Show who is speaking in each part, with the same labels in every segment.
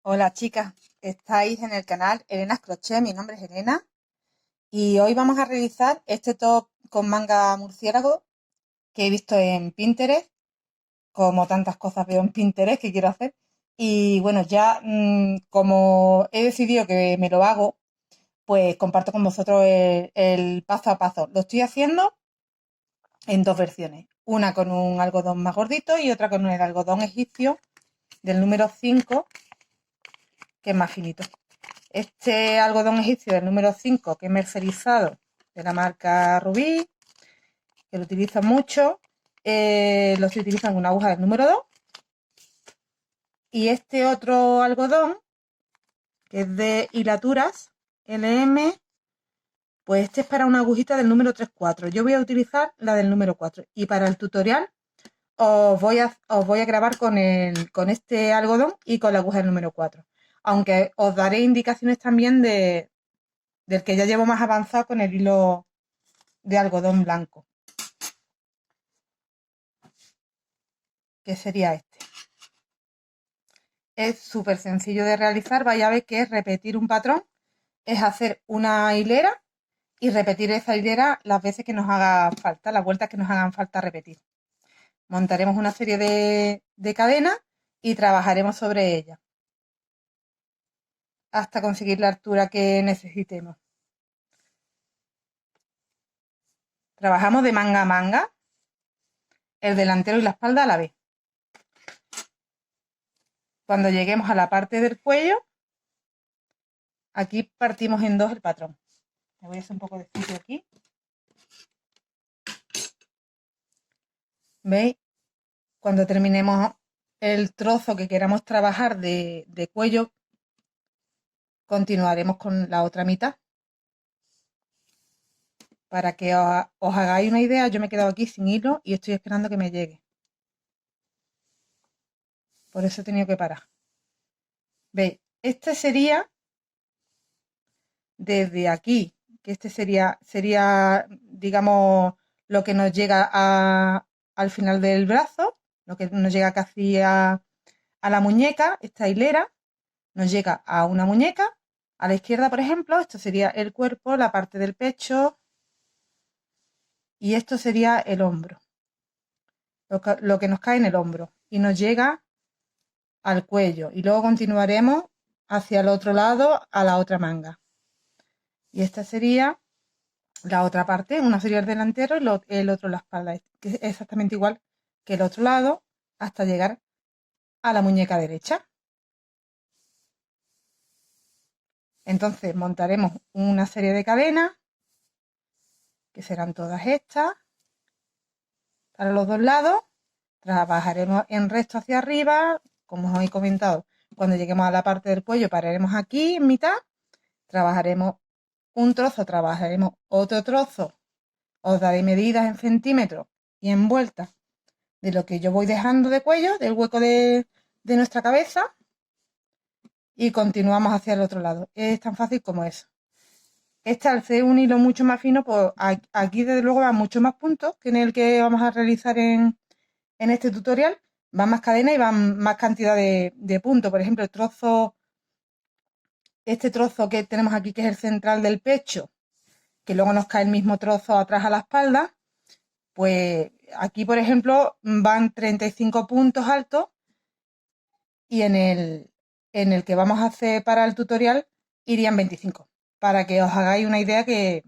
Speaker 1: Hola chicas, estáis en el canal Elena's Crochet, mi nombre es Elena y hoy vamos a realizar este top con manga murciélago que he visto en Pinterest, como tantas cosas veo en Pinterest que quiero hacer. Y bueno, ya como he decidido que me lo hago, pues comparto con vosotros el paso a paso. Lo estoy haciendo en dos versiones, una con un algodón más gordito y otra con el algodón egipcio del número 5, que es más finito. Este algodón egipcio del número 5, que es mercerizado, de la marca Rubí, que lo utilizo mucho, lo estoy utilizando en una aguja del número 2. Y este otro algodón, que es de hilaturas LM, pues este es para una agujita del número 3-4. Yo voy a utilizar la del número 4. Y para el tutorial os voy a grabar con este algodón y con la aguja del número 4. Aunque os daré indicaciones también del que ya llevo más avanzado con el hilo de algodón blanco, que sería este. Es súper sencillo de realizar, vaya a ver que es repetir un patrón, es hacer una hilera y repetir esa hilera las veces que nos haga falta, las vueltas que nos hagan falta repetir. Montaremos una serie de cadenas y trabajaremos sobre ellas hasta conseguir la altura que necesitemos. Trabajamos de manga a manga, el delantero y la espalda a la vez. Cuando lleguemos a la parte del cuello, aquí partimos en dos el patrón. Me voy a hacer un poco de sitio aquí. ¿Veis? Cuando terminemos el trozo que queramos trabajar de cuello, continuaremos con la otra mitad. Para que os hagáis una idea, yo me he quedado aquí sin hilo y estoy esperando que me llegue. Por eso he tenido que parar. ¿Veis? Este sería desde aquí, que este sería, digamos, lo que nos llega al final del brazo, lo que nos llega casi a la muñeca, esta hilera, nos llega a una muñeca. A la izquierda, por ejemplo, esto sería el cuerpo, la parte del pecho, y esto sería el hombro, lo que nos cae en el hombro, y nos llega al cuello. Y luego continuaremos hacia el otro lado, a la otra manga. Y esta sería la otra parte, una sería el delantero y el otro la espalda, que es exactamente igual que el otro lado, hasta llegar a la muñeca derecha. Entonces montaremos una serie de cadenas, que serán todas estas, para los dos lados. Trabajaremos en recto hacia arriba, como os he comentado. Cuando lleguemos a la parte del cuello pararemos aquí en mitad, trabajaremos un trozo, trabajaremos otro trozo, os daré medidas en centímetros y en vueltas de lo que yo voy dejando de cuello, del hueco de nuestra cabeza, y continuamos hacia el otro lado. Es tan fácil como eso. Este, al ser un hilo mucho más fino, pues aquí desde luego va mucho más puntos que en el que vamos a realizar en este tutorial. Van más cadenas y van más cantidad de puntos. Por ejemplo, este trozo que tenemos aquí, que es el central del pecho, que luego nos cae el mismo trozo atrás a la espalda, pues aquí, por ejemplo, van 35 puntos altos, y en el que vamos a hacer para el tutorial irían 25, para que os hagáis una idea que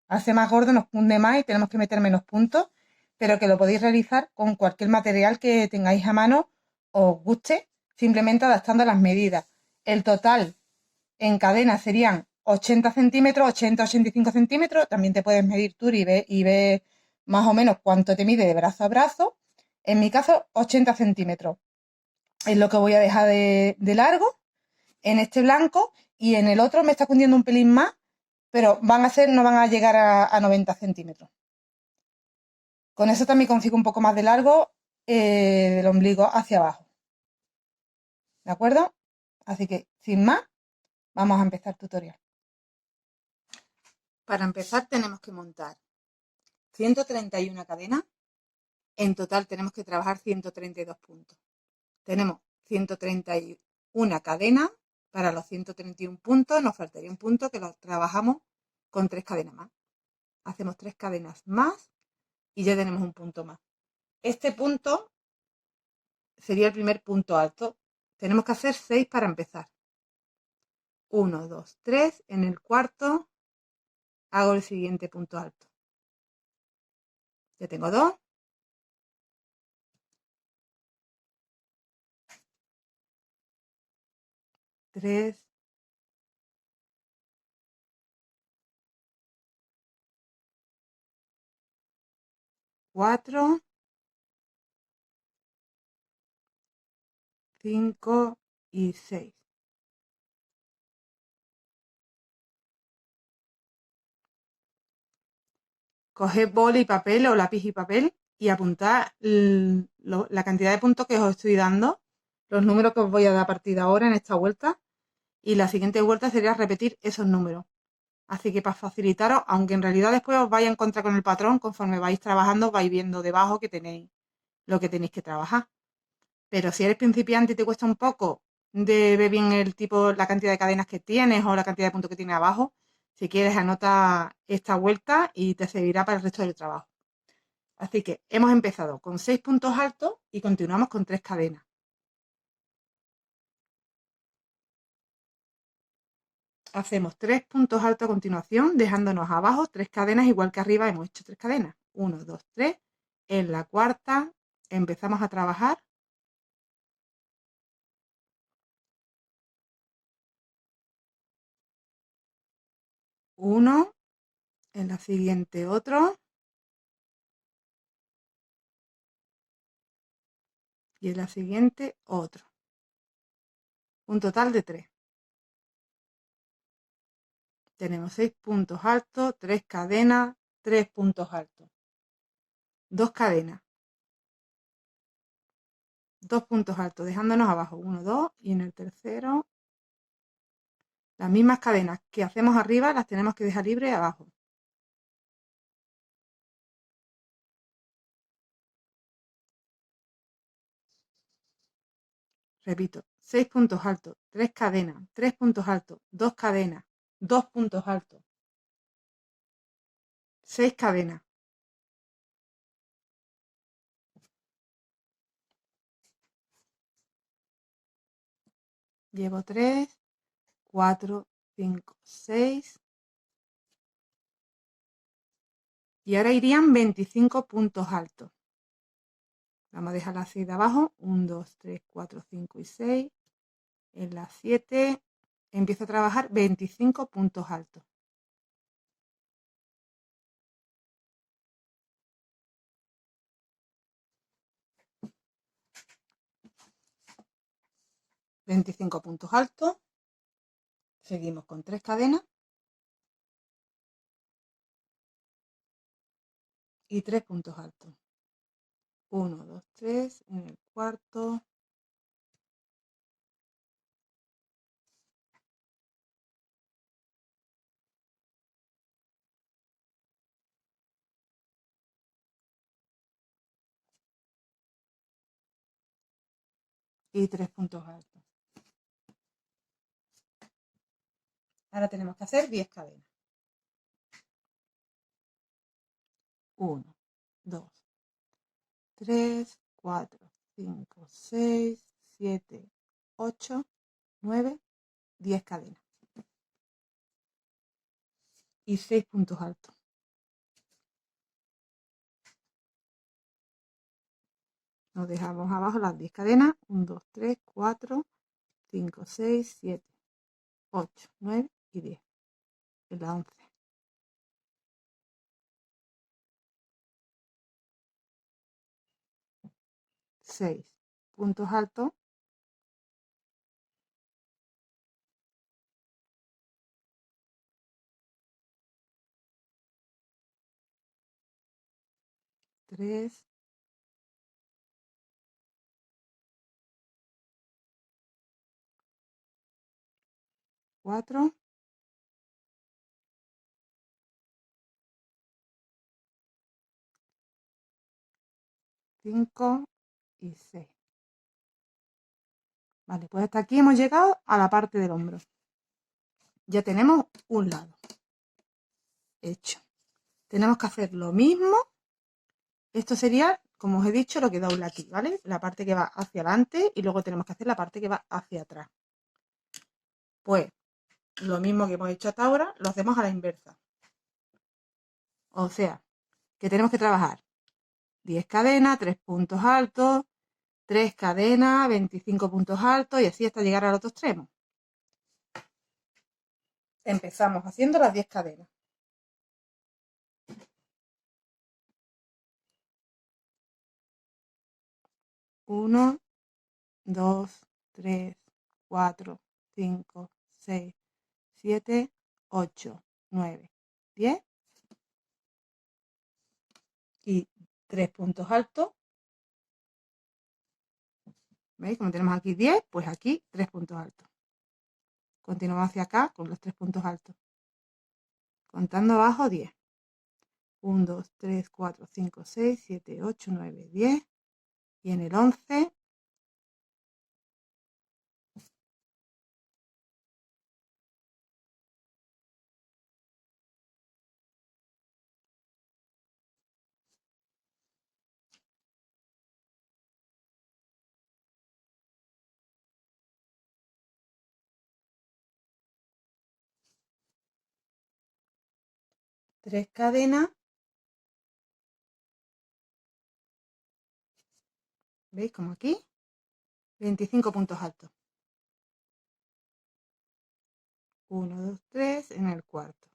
Speaker 1: hace más gordo, nos cunde más y tenemos que meter menos puntos, pero que lo podéis realizar con cualquier material que tengáis a mano o os guste, simplemente adaptando las medidas. El total en cadena serían 80 centímetros, 80-85 centímetros. También te puedes medir tú y ver más o menos cuánto te mide de brazo a brazo. En mi caso, 80 centímetros es lo que voy a dejar de largo en este blanco, y en el otro me está cundiendo un pelín más, pero no van a llegar a 90 centímetros. Con eso también consigo un poco más de largo, del ombligo hacia abajo. ¿De acuerdo? Así que, sin más, vamos a empezar el tutorial. Para empezar tenemos que montar 131 cadenas. En total tenemos que trabajar 132 puntos. Tenemos 130 una cadena para los 131 puntos, nos faltaría un punto que lo trabajamos con 3 cadenas más. Hacemos 3 cadenas más y ya tenemos un punto más. Este punto sería el primer punto alto. Tenemos que hacer 6 para empezar. 1, 2, 3. En el cuarto hago el siguiente punto alto. Ya tengo 2. 3, 4, 5 y 6. Coged boli y papel o lápiz y papel y apuntad la cantidad de puntos que os estoy dando, los números que os voy a dar a partir de ahora en esta vuelta, y la siguiente vuelta sería repetir esos números. Así que para facilitaros, aunque en realidad después os vais a encontrar con el patrón, conforme vais trabajando vais viendo debajo que tenéis lo que tenéis que trabajar. Pero si eres principiante y te cuesta un poco de ver bien el tipo, la cantidad de cadenas que tienes o la cantidad de puntos que tienes abajo, si quieres anota esta vuelta y te servirá para el resto del trabajo. Así que hemos empezado con 6 puntos altos y continuamos con 3 cadenas. Hacemos 3 puntos altos a continuación, dejándonos abajo 3 cadenas, igual que arriba hemos hecho 3 cadenas. 1, 2, 3. En la cuarta empezamos a trabajar. 1, en la siguiente otro. Y en la siguiente otro. Un total de 3. Tenemos 6 puntos altos, 3 cadenas, 3 puntos altos. 2 cadenas. 2 puntos altos, dejándonos abajo. 1, 2 y en el tercero las mismas cadenas que hacemos arriba las tenemos que dejar libres abajo. Repito, 6 puntos altos, 3 cadenas, 3 puntos altos, 2 cadenas, 2 puntos altos, 6 cadenas. Llevo 3, 4, 5, 6. Y ahora irían 25 puntos altos. Vamos a dejar la 6 de abajo. 1, 2, 3, 4, 5 y 6. En la 7 empiezo a trabajar 25 puntos altos. $25 puntos altos. Seguimos con 3 cadenas. Y 3 puntos altos. 1, 2, 3. En el cuarto. Y 3 puntos altos. Ahora tenemos que hacer 10 cadenas. 1, 2, 3, 4, 5, 6, 7, 8, 9, 10 cadenas. Y 6 puntos altos. Nos dejamos abajo las 10 cadenas. 1, 2, 3, 4, 5, 6, 7, 8, 9 y 10. En la 11. 6 puntos altos. 3, 4, 5 y 6. Vale, pues hasta aquí hemos llegado a la parte del hombro. Ya tenemos un lado hecho. Tenemos que hacer lo mismo. Esto sería, como os he dicho, lo que dobla aquí, ¿vale? La parte que va hacia adelante y luego tenemos que hacer la parte que va hacia atrás. Pues lo mismo que hemos hecho hasta ahora, lo hacemos a la inversa. O sea, que tenemos que trabajar 10 cadenas, 3 puntos altos, 3 cadenas, 25 puntos altos y así hasta llegar al otro extremo. Empezamos haciendo las 10 cadenas. 1, 2, 3, 4, 5, 6, 7, 8, 9, 10 y 3 puntos altos. ¿Veis? Como tenemos aquí 10, pues aquí 3 puntos altos. Continuamos hacia acá con los 3 puntos altos. Contando abajo 10. 1, 2, 3, 4, 5, 6, 7, 8, 9, 10. Y en el 11 3 cadenas. ¿Veis? Como aquí. 25 puntos altos. 1, 2, 3 en el cuarto.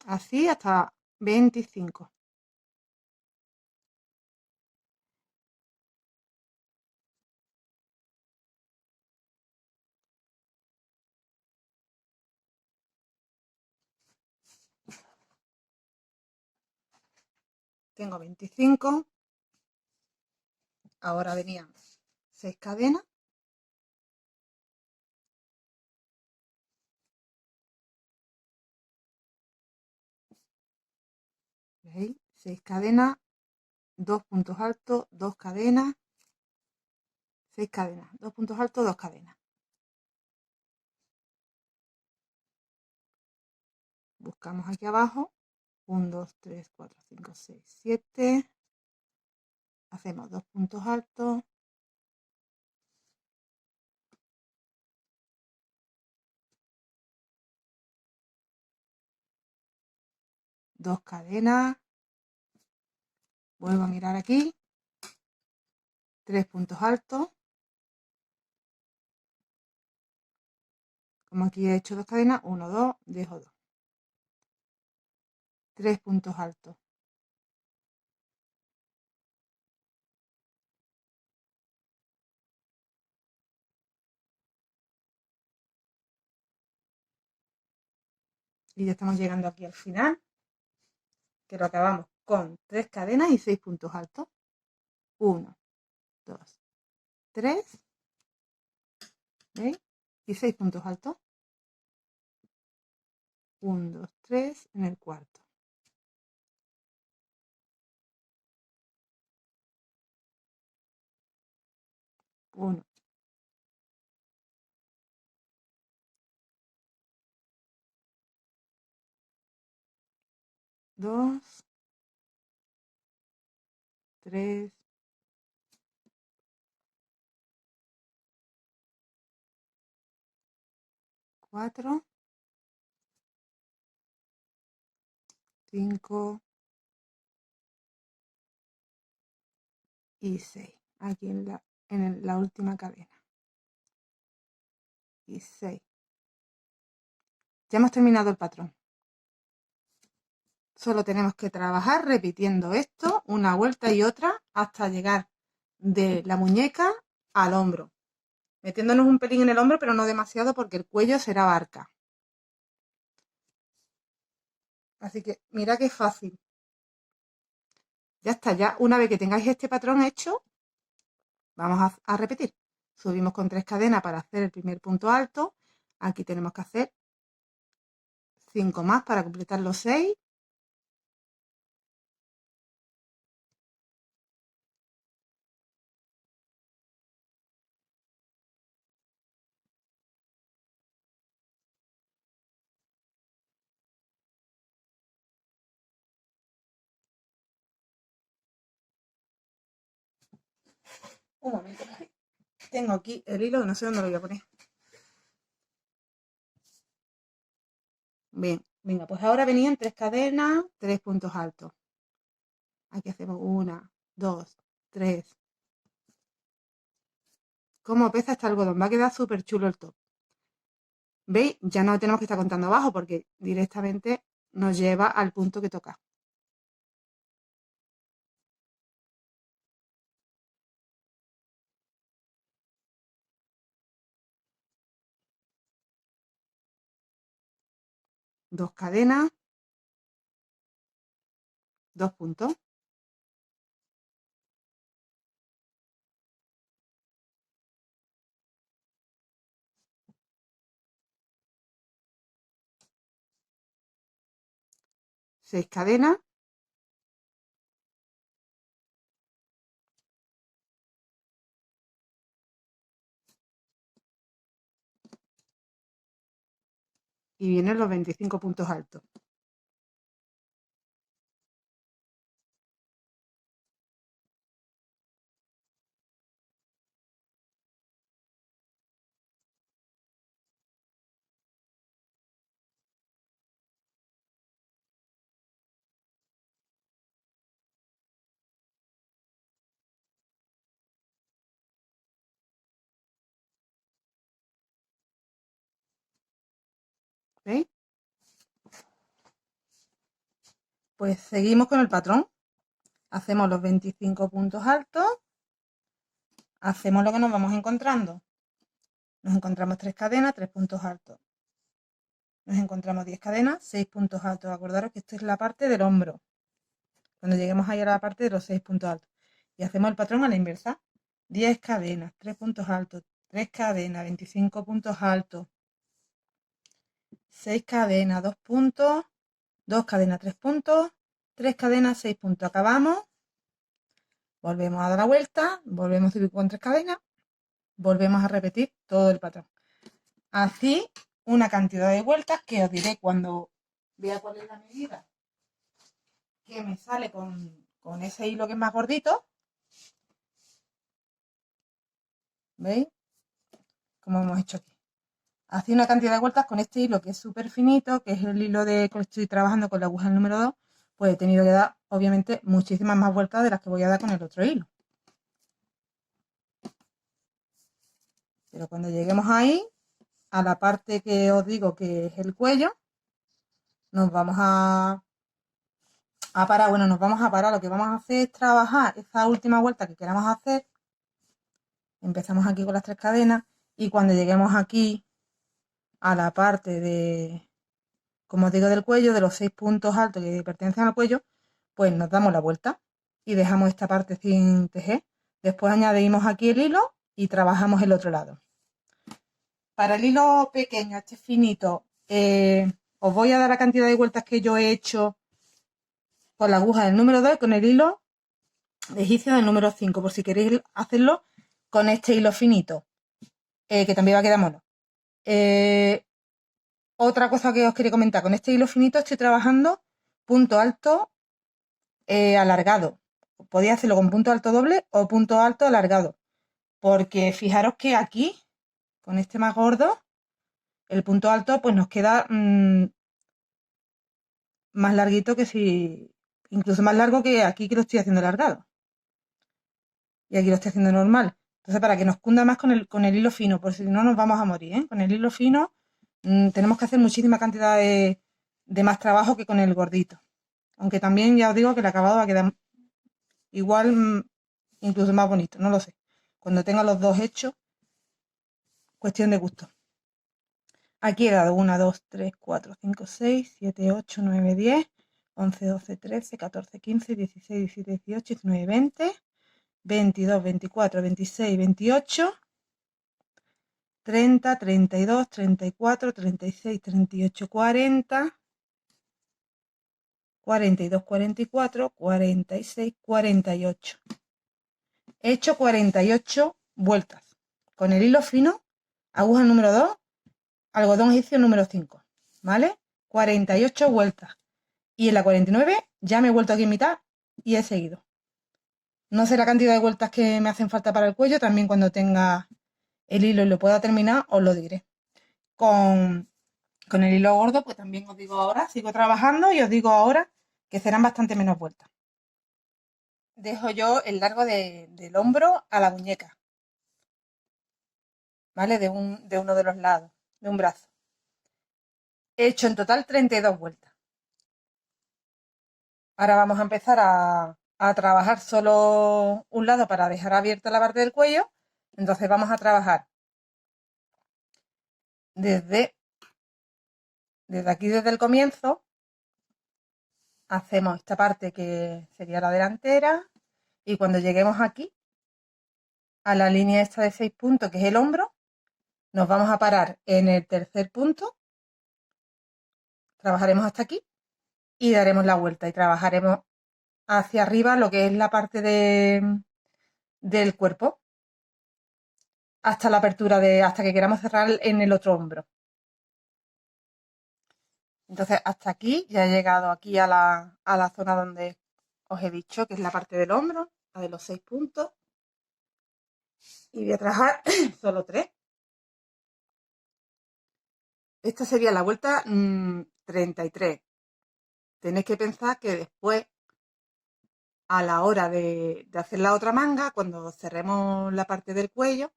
Speaker 1: Así hasta 25. Tengo 25. Ahora venían 6 cadenas. ¿Veis? 6 cadenas, 2 puntos altos, 2 cadenas, 6 cadenas, 2 puntos altos, 2 cadenas. Buscamos aquí abajo. 1, 2, 3, 4, 5, 6, 7. Hacemos 2 puntos altos. 2 cadenas. Vuelvo a mirar aquí. 3 puntos altos. Como aquí he hecho 2 cadenas, 1, 2, dejo 2. 3 puntos altos. Y ya estamos llegando aquí al final, que lo acabamos con 3 cadenas y 6 puntos altos. 1, 2, 3. ¿Veis? Y 6 puntos altos. 1, 2, 3 en el cuarto. 1, 2, 3, 4, 5 y 6. Aquí en la última cadena. Y 6. Ya hemos terminado el patrón. Solo tenemos que trabajar repitiendo esto una vuelta y otra hasta llegar de la muñeca al hombro. Metiéndonos un pelín en el hombro, pero no demasiado porque el cuello será barca. Así que mira qué fácil. Ya está, ya una vez que tengáis este patrón hecho, vamos a repetir. Subimos con 3 cadenas para hacer el primer punto alto. Aquí tenemos que hacer 5 más para completar los 6. Un momento. Tengo aquí el hilo que no sé dónde lo voy a poner. Bien, venga, pues ahora venían 3 cadenas, 3 puntos altos. Aquí hacemos 1, 2, 3. Como pesa este algodón, va a quedar súper chulo el top. ¿Veis? Ya no tenemos que estar contando abajo porque directamente nos lleva al punto que toca. Dos cadenas, 2 puntos. 6 cadenas. Y vienen los 25 puntos altos. ¿Veis? Pues seguimos con el patrón. Hacemos los 25 puntos altos. Hacemos lo que nos vamos encontrando. Nos encontramos 3 cadenas, 3 puntos altos. Nos encontramos 10 cadenas, 6 puntos altos. Acordaros que esta es la parte del hombro. Cuando lleguemos ahí a la parte de los 6 puntos altos. Y hacemos el patrón a la inversa. 10 cadenas, 3 puntos altos, 3 cadenas, 25 puntos altos, 6 cadenas, 2 puntos, 2 cadenas, 3 puntos, 3 cadenas, 6 puntos. Acabamos, volvemos a dar la vuelta, volvemos a subir con 3 cadenas, volvemos a repetir todo el patrón. Así una cantidad de vueltas que os diré cuando vea cuál es la medida que me sale con ese hilo que es más gordito. ¿Veis? Como hemos hecho aquí. Hace una cantidad de vueltas con este hilo que es súper finito, que es el hilo de que estoy trabajando con la aguja número 2, pues he tenido que dar, obviamente, muchísimas más vueltas de las que voy a dar con el otro hilo. Pero cuando lleguemos ahí, a la parte que os digo que es el cuello, nos vamos a parar. Bueno, nos vamos a parar. Lo que vamos a hacer es trabajar esa última vuelta que queramos hacer. Empezamos aquí con las 3 cadenas y cuando lleguemos aquí a la parte de, como os digo, del cuello, de los 6 puntos altos que pertenecen al cuello, pues nos damos la vuelta y dejamos esta parte sin tejer. Después añadimos aquí el hilo y trabajamos el otro lado. Para el hilo pequeño, este finito, os voy a dar la cantidad de vueltas que yo he hecho con la aguja del número 2 y con el hilo de egipcio del número 5, por si queréis hacerlo con este hilo finito, que también va a quedar mono. Otra cosa que os quería comentar, con este hilo finito estoy trabajando punto alto alargado. Podéis hacerlo con punto alto doble o punto alto alargado, porque fijaros que aquí, con este más gordo, el punto alto pues nos queda más larguito que si, incluso más largo que aquí que lo estoy haciendo alargado. Y aquí lo estoy haciendo normal. Entonces, para que nos cunda más con el hilo fino, por si no nos vamos a morir, ¿eh? Con el hilo fino tenemos que hacer muchísima cantidad de más trabajo que con el gordito. Aunque también ya os digo que el acabado va a quedar igual, incluso más bonito, no lo sé. Cuando tenga los dos hechos, cuestión de gusto. Aquí he dado 1, 2, 3, 4, 5, 6, 7, 8, 9, 10, 11, 12, 13, 14, 15, 16, 17, 18, 19, 20, 22, 24, 26, 28 30, 32, 34, 36, 38, 40, 42, 44, 46, 48. He hecho 48 vueltas. Con el hilo fino, aguja número 2, algodón egipcio número 5, ¿vale? 48 vueltas. Y en la 49 ya me he vuelto aquí en mitad y he seguido. No sé la cantidad de vueltas que me hacen falta para el cuello, también cuando tenga el hilo y lo pueda terminar os lo diré. Con el hilo gordo, pues también os digo ahora, sigo trabajando y os digo ahora que serán bastante menos vueltas. Dejo yo el largo del hombro a la muñeca, ¿vale? De uno de los lados, de un brazo. He hecho en total 32 vueltas. Ahora vamos a empezar a trabajar solo un lado para dejar abierta la parte del cuello. Entonces vamos a trabajar desde aquí, desde el comienzo. Hacemos esta parte que sería la delantera y cuando lleguemos aquí a la línea esta de 6 puntos, que es el hombro, nos vamos a parar en el tercer punto, trabajaremos hasta aquí y daremos la vuelta y trabajaremos hacia arriba lo que es la parte del cuerpo hasta la apertura hasta que queramos cerrar en el otro hombro. Entonces hasta aquí ya he llegado aquí a la zona donde os he dicho que es la parte del hombro, la de los 6 puntos, y voy a trabajar solo 3. Esta sería la vuelta 33. Tenéis que pensar que después, a la hora de hacer la otra manga, cuando cerremos la parte del cuello,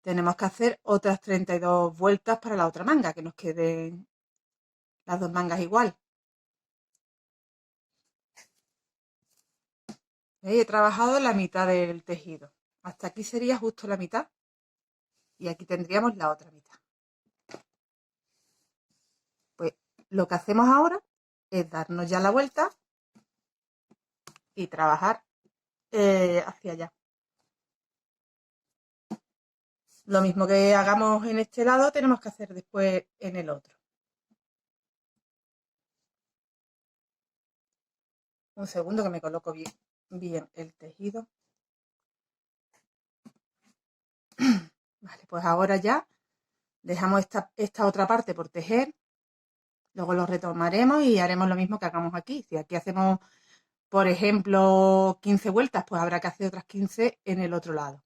Speaker 1: tenemos que hacer otras 32 vueltas para la otra manga, que nos queden las dos mangas igual. ¿Veis? He trabajado la mitad del tejido. Hasta aquí sería justo la mitad. Y aquí tendríamos la otra mitad. Pues lo que hacemos ahora es darnos ya la vuelta y trabajar hacia allá. Lo mismo que hagamos en este lado, tenemos que hacer después en el otro. Un segundo que me coloco bien el tejido. Vale, pues ahora ya dejamos esta otra parte por tejer. Luego lo retomaremos y haremos lo mismo que hagamos aquí. Si aquí hacemos, por ejemplo, 15 vueltas, pues habrá que hacer otras 15 en el otro lado.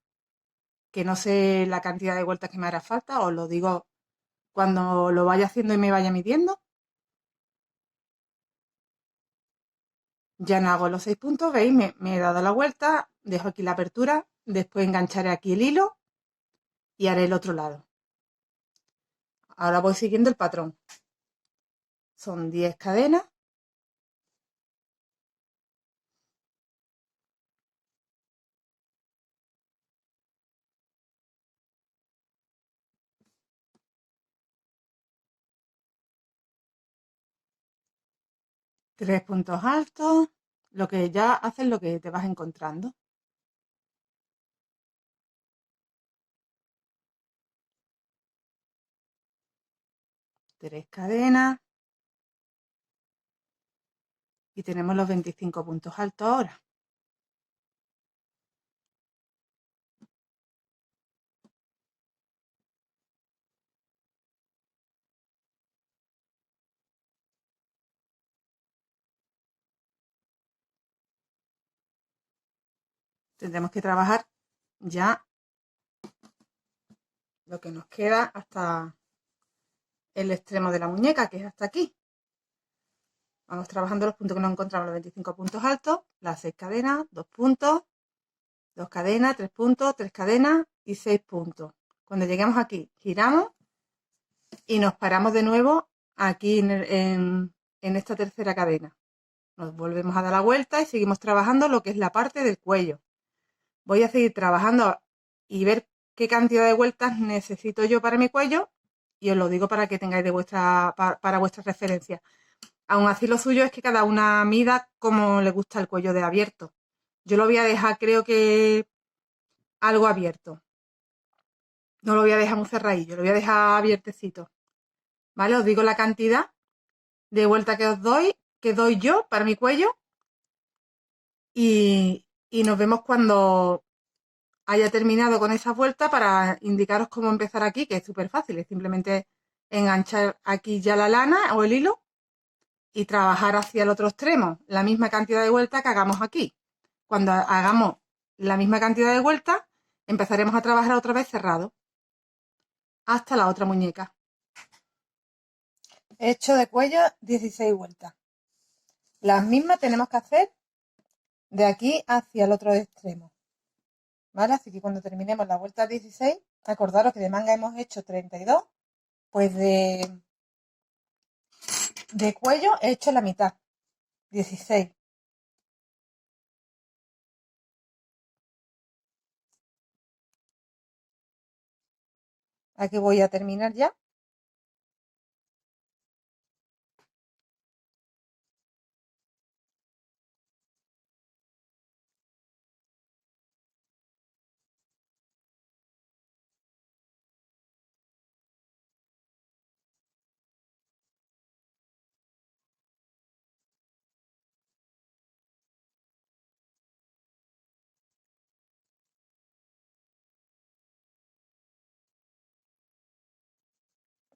Speaker 1: Que no sé la cantidad de vueltas que me hará falta, os lo digo cuando lo vaya haciendo y me vaya midiendo. Ya no hago los 6 puntos, ¿veis? Me he dado la vuelta, dejo aquí la apertura, después engancharé aquí el hilo y haré el otro lado. Ahora voy siguiendo el patrón. Son 10 cadenas. Tres puntos altos, lo que ya haces lo que te vas encontrando. Tres cadenas y tenemos los 25 puntos altos ahora. Tendremos que trabajar ya lo que nos queda hasta el extremo de la muñeca, que es hasta aquí. Vamos trabajando los puntos que nos encontramos, los 25 puntos altos, las 6 cadenas, 2 puntos, 2 cadenas, 3 puntos, 3 cadenas y 6 puntos. Cuando lleguemos aquí, giramos y nos paramos de nuevo aquí en esta tercera cadena. Nos volvemos a dar la vuelta y seguimos trabajando lo que es la parte del cuello. Voy a seguir trabajando y ver qué cantidad de vueltas necesito yo para mi cuello y os lo digo para que tengáis para vuestra referencia. Aún así lo suyo es que cada una mida como le gusta el cuello de abierto. Yo lo voy a dejar creo que algo abierto. No lo voy a dejar muy cerradillo, lo voy a dejar abiertecito. ¿Vale? Os digo la cantidad de vuelta que doy yo para mi cuello y nos vemos cuando haya terminado con esa vuelta para indicaros cómo empezar aquí, que es súper fácil, es simplemente enganchar aquí ya la lana o el hilo y trabajar hacia el otro extremo la misma cantidad de vueltas que hagamos aquí. Cuando hagamos la misma cantidad de vueltas, empezaremos a trabajar otra vez cerrado hasta la otra muñeca. He hecho de cuello 16 vueltas. Las mismas tenemos que hacer de aquí hacia el otro extremo. ¿Vale? Así que cuando terminemos la vuelta 16, acordaros que de manga hemos hecho 32, pues de cuello he hecho la mitad, 16. Aquí voy a terminar ya.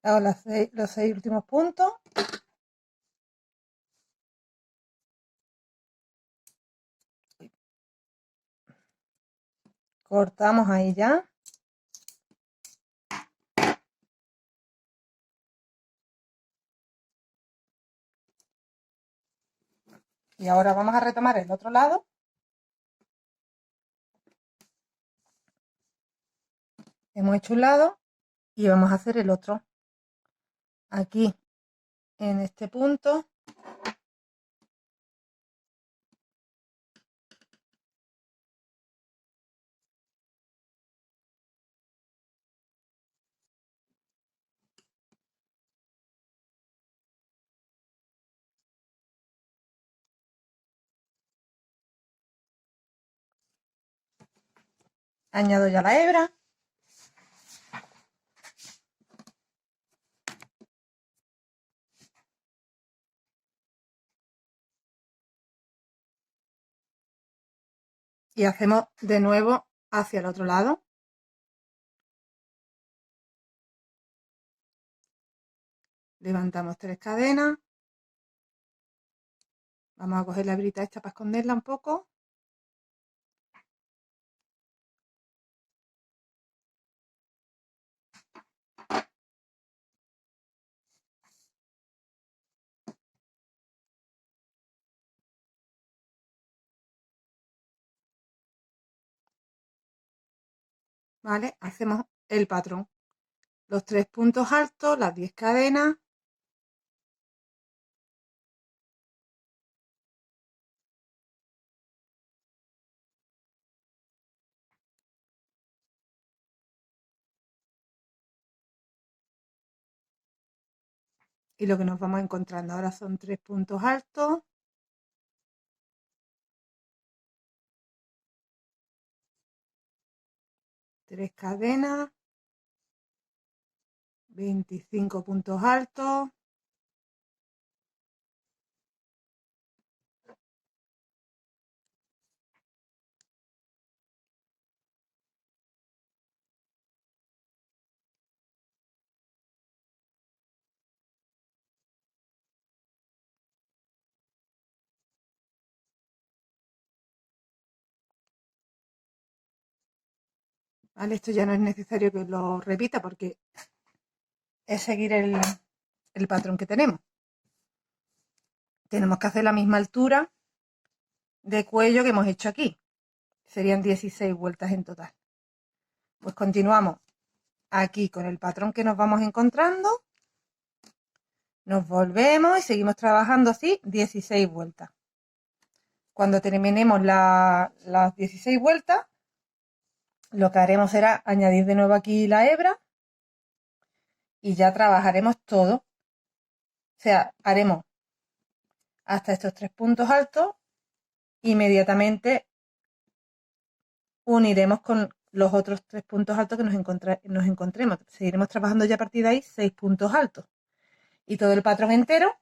Speaker 1: Hago los 6 últimos puntos. Cortamos ahí ya. Y ahora vamos a retomar el otro lado. Hemos hecho un lado y vamos a hacer el otro. Aquí, en este punto. Añado ya la hebra. Y hacemos de nuevo hacia el otro lado. Levantamos 3 cadenas. Vamos a coger la hebrita esta para esconderla un poco. ¿Vale? Hacemos el patrón. Los 3 puntos altos, las 10 cadenas. Y lo que nos vamos encontrando ahora son 3 puntos altos. 3 cadenas. 25 puntos altos. ¿Vale? Esto ya no es necesario que os lo repita porque es seguir el patrón que tenemos. Tenemos que hacer la misma altura de cuello que hemos hecho aquí. Serían 16 vueltas en total. Pues continuamos aquí con el patrón que nos vamos encontrando. Nos volvemos y seguimos trabajando así 16 vueltas. Cuando terminemos las 16 vueltas, lo que haremos será añadir de nuevo aquí la hebra y ya trabajaremos todo. O sea, haremos hasta estos 3 puntos altos, inmediatamente uniremos los otros 3 puntos altos que nos encontremos. Seguiremos trabajando ya a partir de ahí 6 puntos altos. Y todo el patrón entero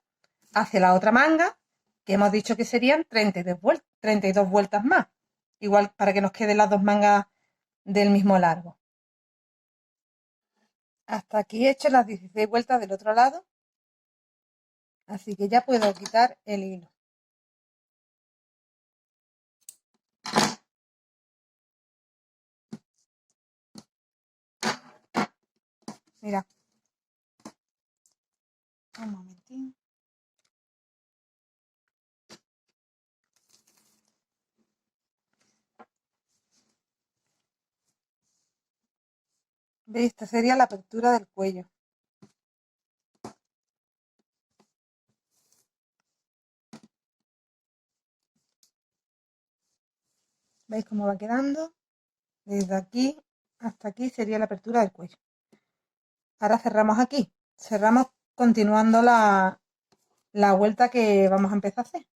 Speaker 1: hacia la otra manga, que hemos dicho que serían 32 vueltas más. Igual para que nos queden las dos mangas del mismo largo. Hasta aquí he hecho las 16 vueltas del otro lado. Así que ya puedo quitar el hilo. Mira. Un momentín. ¿Veis? Esta sería la apertura del cuello. ¿Veis cómo va quedando? Desde aquí hasta aquí sería la apertura del cuello. Ahora cerramos aquí. Cerramos continuando la vuelta que vamos a empezar a hacer.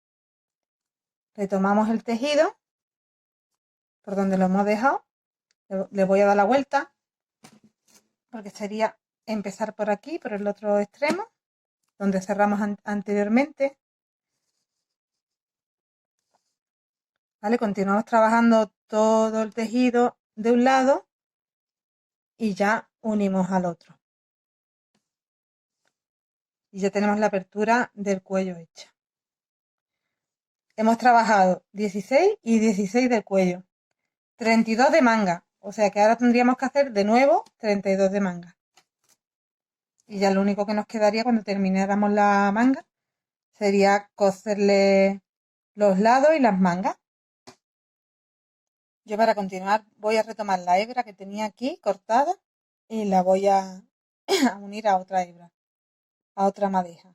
Speaker 1: Retomamos el tejido por donde lo hemos dejado. Le voy a dar la vuelta porque sería empezar por aquí, por el otro extremo, donde cerramos anteriormente. ¿Vale? Continuamos trabajando todo el tejido de un lado y ya unimos al otro. Y ya tenemos la apertura del cuello hecha. Hemos trabajado 16 y 16 del cuello, 32 de manga, o sea que ahora tendríamos que hacer de nuevo 32 de manga. Y ya lo único que nos quedaría cuando termináramos la manga sería coserle los lados y las mangas. Yo para continuar voy a retomar la hebra que tenía aquí cortada y la voy a unir a otra hebra, a otra madeja,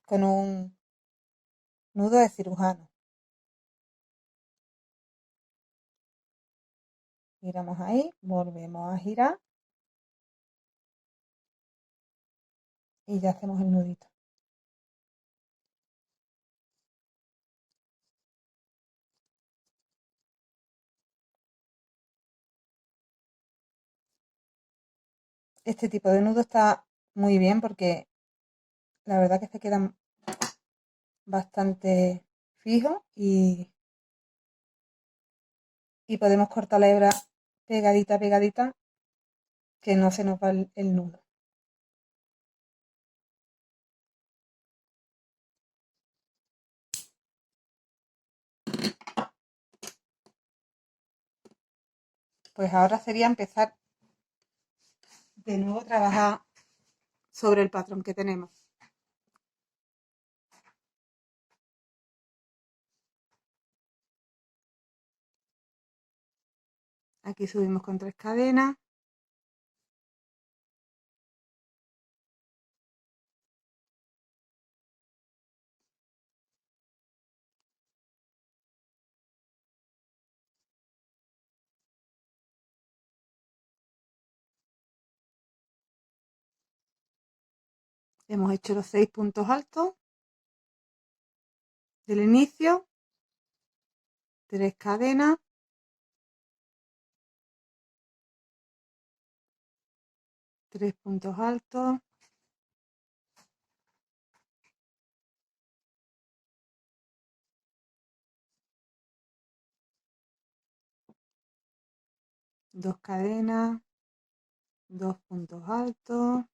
Speaker 1: con un nudo de cirujano. Giramos ahí, volvemos a girar y ya hacemos el nudito. Este tipo de nudo está muy bien porque la verdad que se quedan bastante fijos y podemos cortar la hebra pegadita, pegadita, que no se nos va el nudo. Pues ahora sería empezar de nuevo a trabajar sobre el patrón que tenemos. Aquí subimos con 3 cadenas. Hemos hecho los 6 puntos altos del inicio, 3 cadenas, 3 puntos altos, dos cadenas, 2 puntos altos,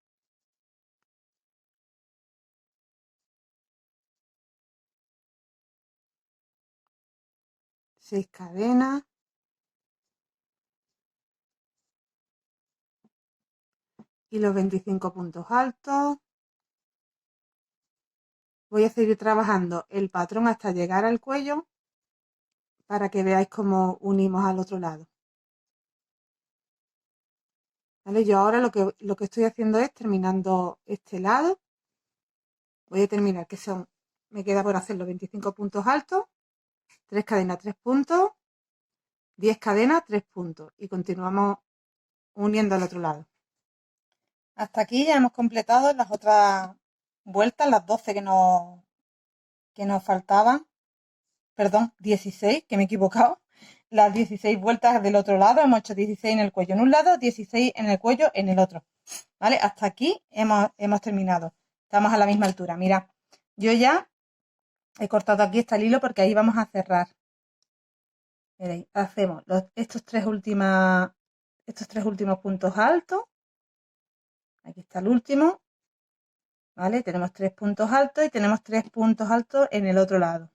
Speaker 1: seis cadenas y los 25 puntos altos. Voy a seguir trabajando el patrón hasta llegar al cuello para que veáis cómo unimos al otro lado. ¿Vale? Yo ahora lo que estoy haciendo es terminando este lado. Voy a terminar, que son, me queda por hacer los 25 puntos altos, 3 cadenas, 3 puntos, 10 cadenas, 3 puntos. Y continuamos uniendo al otro lado. Hasta aquí ya hemos completado las otras vueltas, las 12 que nos faltaban. Perdón, 16, que me he equivocado. las 16 vueltas del otro lado, hemos hecho 16 en el cuello en un lado, 16 en el cuello en el otro, ¿vale? Hasta aquí hemos terminado, estamos a la misma altura. Mira, yo ya he cortado aquí está el hilo porque ahí vamos a cerrar. Veréis, hacemos estos tres últimos puntos altos, aquí está el último, ¿vale? Tenemos 3 puntos altos y tenemos 3 puntos altos en el otro lado.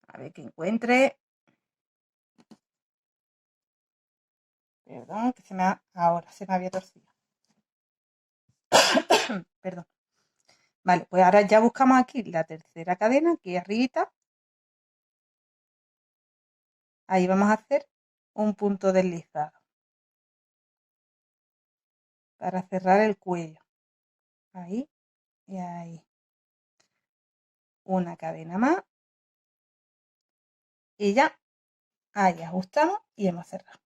Speaker 1: A ver que encuentre. Perdón, que ahora se me había torcido. Perdón. Vale, pues ahora ya buscamos aquí la tercera cadena, aquí arribita. Ahí vamos a hacer un punto deslizado para cerrar el cuello. Ahí y ahí. Una cadena más. Y ya. Ahí ajustamos y hemos cerrado.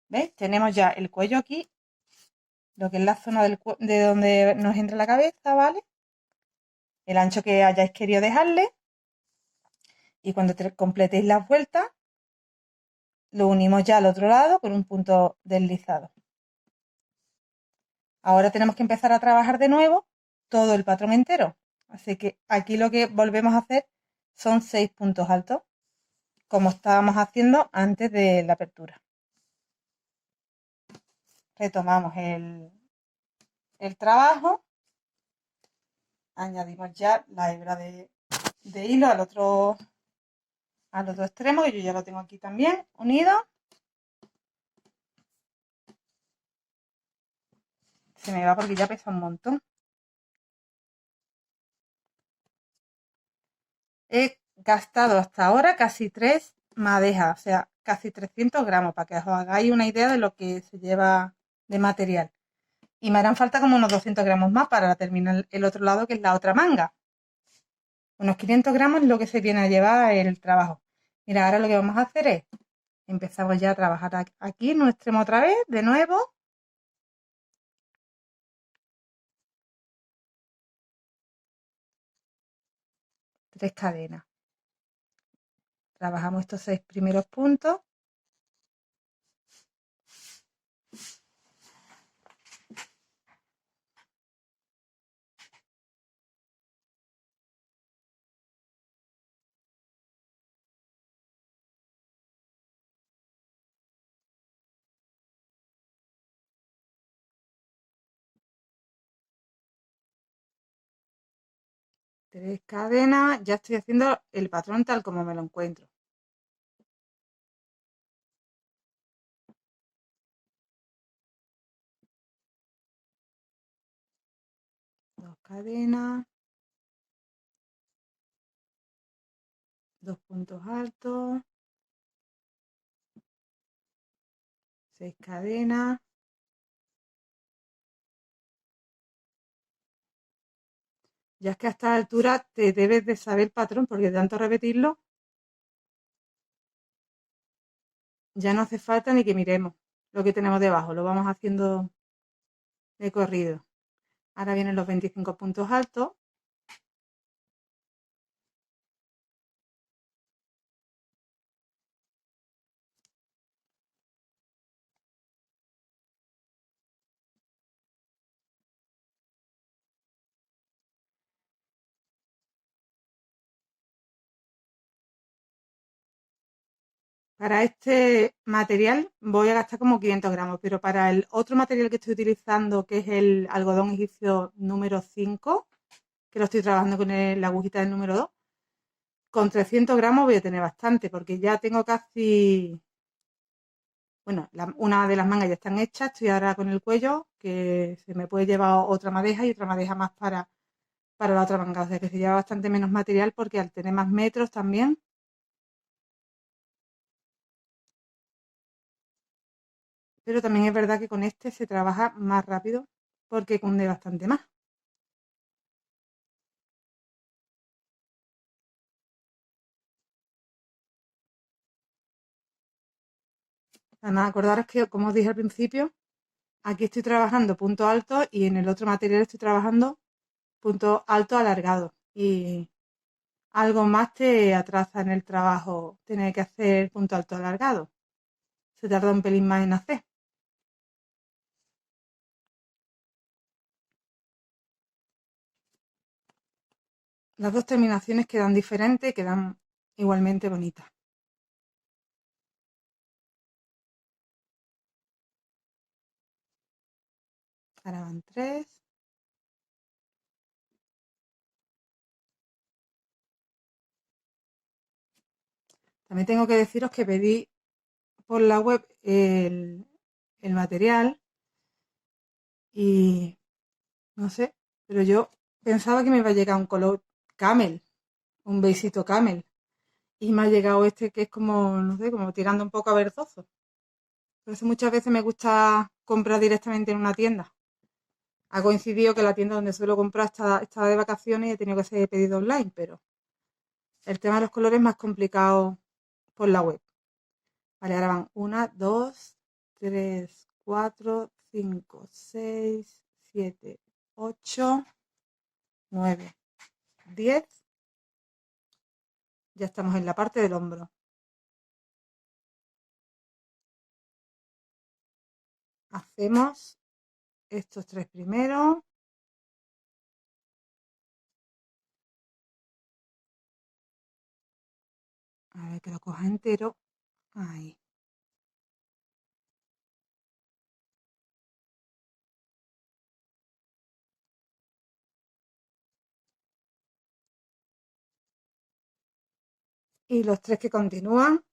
Speaker 1: ¿Veis? Tenemos ya el cuello aquí, lo que es la zona de donde nos entra la cabeza, ¿vale? El ancho que hayáis querido dejarle. Y cuando completéis las vueltas, lo unimos ya al otro lado con un punto deslizado. Ahora tenemos que empezar a trabajar de nuevo todo el patrón entero. Así que aquí lo que volvemos a hacer son 6 puntos altos, como estábamos haciendo antes de la apertura. Retomamos el trabajo, añadimos ya la hebra de hilo al otro extremo, que yo ya lo tengo aquí también unido. Se me va porque ya pesa un montón. He gastado hasta ahora casi 3 madejas, o sea, casi 300 gramos, para que os hagáis una idea de lo que se lleva de material. Y me harán falta como unos 200 gramos más para terminar el otro lado, que es la otra manga. Unos 500 gramos es lo que se viene a llevar el trabajo. Mira, ahora lo que vamos a hacer es, empezamos ya a trabajar aquí en un extremo otra vez, de nuevo. Tres cadenas. Trabajamos estos 6 primeros puntos. Tres cadenas, ya estoy haciendo el patrón tal como me lo encuentro. Dos cadenas, dos puntos altos, 6 cadenas. Ya es que a esta altura te debes de saber el patrón, porque de tanto repetirlo, ya no hace falta ni que miremos lo que tenemos debajo, lo vamos haciendo de corrido. Ahora vienen los 25 puntos altos. Para este material voy a gastar como 500 gramos, pero para el otro material que estoy utilizando, que es el algodón egipcio número 5, que lo estoy trabajando con la agujita del número 2, con 300 gramos voy a tener bastante, porque ya tengo casi, bueno, una de las mangas ya están hechas, estoy ahora con el cuello, que se me puede llevar otra madeja y otra madeja más para la otra manga, o sea que se lleva bastante menos material porque al tener más metros también. Pero también es verdad que con este se trabaja más rápido porque cunde bastante más. Además, acordaros que, como os dije al principio, aquí estoy trabajando punto alto y en el otro material estoy trabajando punto alto alargado. Y algo más te atrasa en el trabajo tener que hacer punto alto alargado. Se tarda un pelín más en hacer. Las dos terminaciones quedan diferentes, quedan igualmente bonitas. Ahora van 3. También tengo que deciros que pedí por la web el material y no sé, pero yo pensaba que me iba a llegar un color camel, un beisito camel. Y me ha llegado este que es como, no sé, como tirando un poco a verdoso. Por eso muchas veces me gusta comprar directamente en una tienda. Ha coincidido que la tienda donde suelo comprar está de vacaciones y he tenido que hacer pedido online, pero el tema de los colores es más complicado por la web. Vale, ahora van 1, 2, 3, 4, 5, 6, 7, 8, 9, 10. Ya estamos en la parte del hombro. Hacemos estos 3 primeros. A ver que lo coja entero. Ahí. Y los 3 que continúan,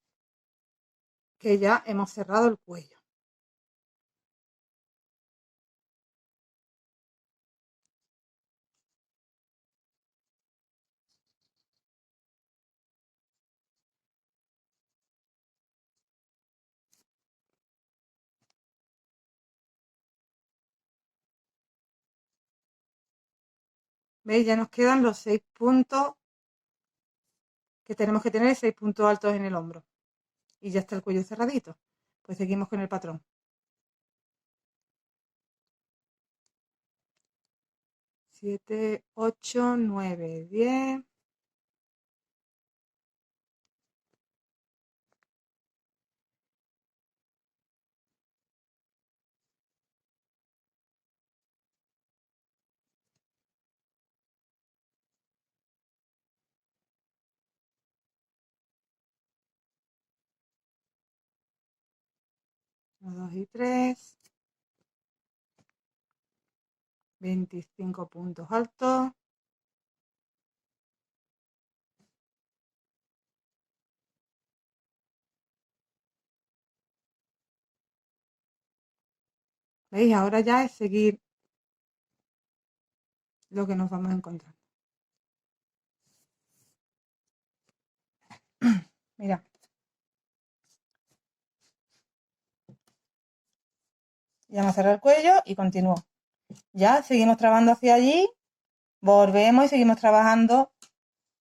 Speaker 1: que ya hemos cerrado el cuello. ¿Veis? Ya nos quedan los 6 puntos que tenemos que tener, 6 puntos altos en el hombro. Y ya está el cuello cerradito. Pues seguimos con el patrón. 7, 8, 9, 10. Uno, 2 y 3. 25 puntos altos. ¿Veis? Ahora ya es seguir lo que nos vamos a encontrar. Mira. Ya hemos cerrado el cuello y continúo. Ya seguimos trabajando hacia allí. Volvemos y seguimos trabajando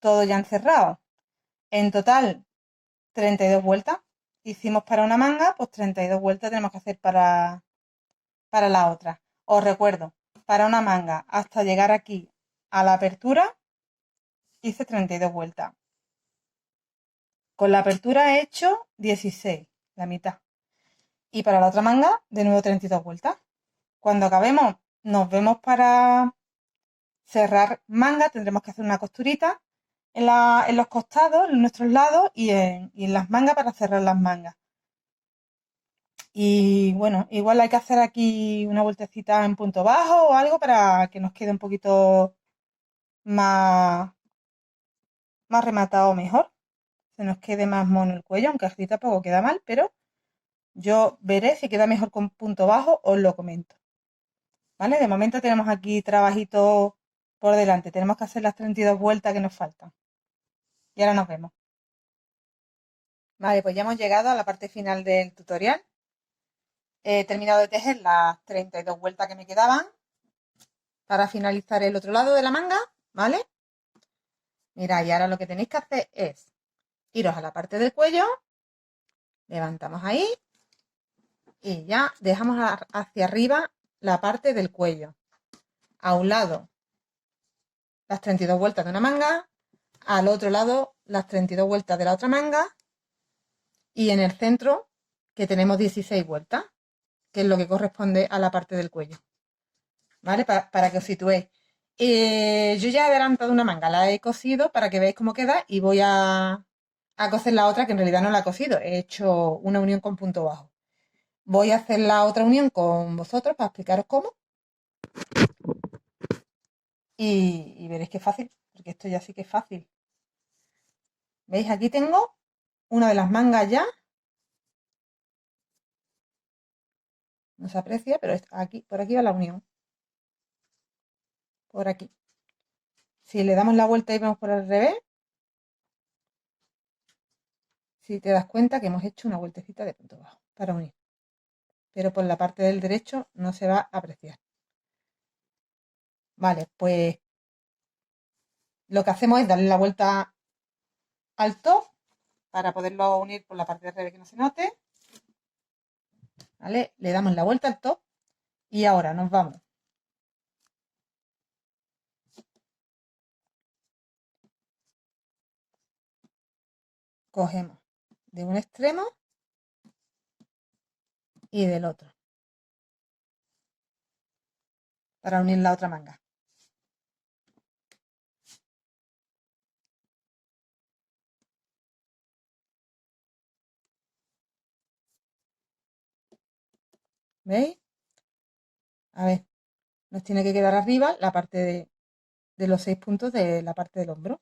Speaker 1: todo ya encerrado. En total, 32 vueltas. Hicimos para una manga, pues 32 vueltas tenemos que hacer para la otra. Os recuerdo, para una manga hasta llegar aquí a la apertura hice 32 vueltas. Con la apertura he hecho 16, la mitad. Y para la otra manga, de nuevo 32 vueltas. Cuando acabemos, nos vemos para cerrar manga. Tendremos que hacer una costurita en los costados, en nuestros lados y en las mangas para cerrar las mangas. Y bueno, igual hay que hacer aquí una vueltecita en punto bajo o algo para que nos quede un poquito más, más rematado mejor. Se nos quede más mono el cuello, aunque así tampoco queda mal, pero yo veré si queda mejor con punto bajo, os lo comento. ¿Vale? De momento tenemos aquí trabajito por delante. Tenemos que hacer las 32 vueltas que nos faltan. Y ahora nos vemos. Vale, pues ya hemos llegado a la parte final del tutorial. He terminado de tejer las 32 vueltas que me quedaban para finalizar el otro lado de la manga, ¿vale? Mira, y ahora lo que tenéis que hacer es iros a la parte del cuello, levantamos ahí y ya dejamos hacia arriba la parte del cuello. A un lado las 32 vueltas de una manga, al otro lado las 32 vueltas de la otra manga y en el centro que tenemos 16 vueltas, que es lo que corresponde a la parte del cuello, ¿vale? Para que os situéis. Yo ya he adelantado una manga, la he cosido para que veáis cómo queda y voy a coser la otra que en realidad no la he cosido, he hecho una unión con punto bajo. Voy a hacer la otra unión con vosotros para explicaros cómo y veréis que es fácil, porque esto ya sí que es fácil. ¿Veis? Aquí tengo una de las mangas ya. No se aprecia, pero aquí, por aquí va la unión. Por aquí. Si le damos la vuelta y vemos por el revés, si te das cuenta que hemos hecho una vueltecita de punto bajo para unir. Pero por la parte del derecho no se va a apreciar. Vale, pues lo que hacemos es darle la vuelta al top para poderlo unir por la parte del revés que no se note. ¿Vale? Le damos la vuelta al top y ahora nos vamos. Cogemos de un extremo y del otro para unir la otra manga. ¿Veis? A ver, nos tiene que quedar arriba la parte de los 6 puntos de la parte del hombro.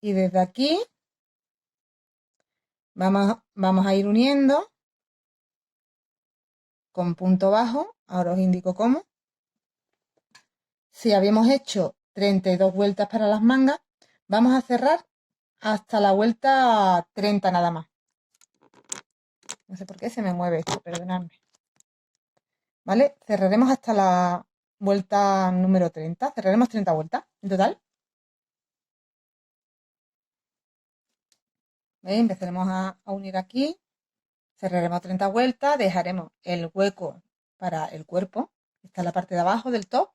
Speaker 1: Y desde aquí vamos a ir uniendo con punto bajo. Ahora os indico cómo. Si habíamos hecho 32 vueltas para las mangas, vamos a cerrar hasta la vuelta 30 nada más. No sé por qué se me mueve esto, perdonadme. ¿Vale? Cerraremos hasta la vuelta número 30. Cerraremos 30 vueltas en total. ¿Veis? Empezaremos a unir aquí. Cerraremos 30 vueltas. Dejaremos el hueco para el cuerpo. Está en la parte de abajo del top.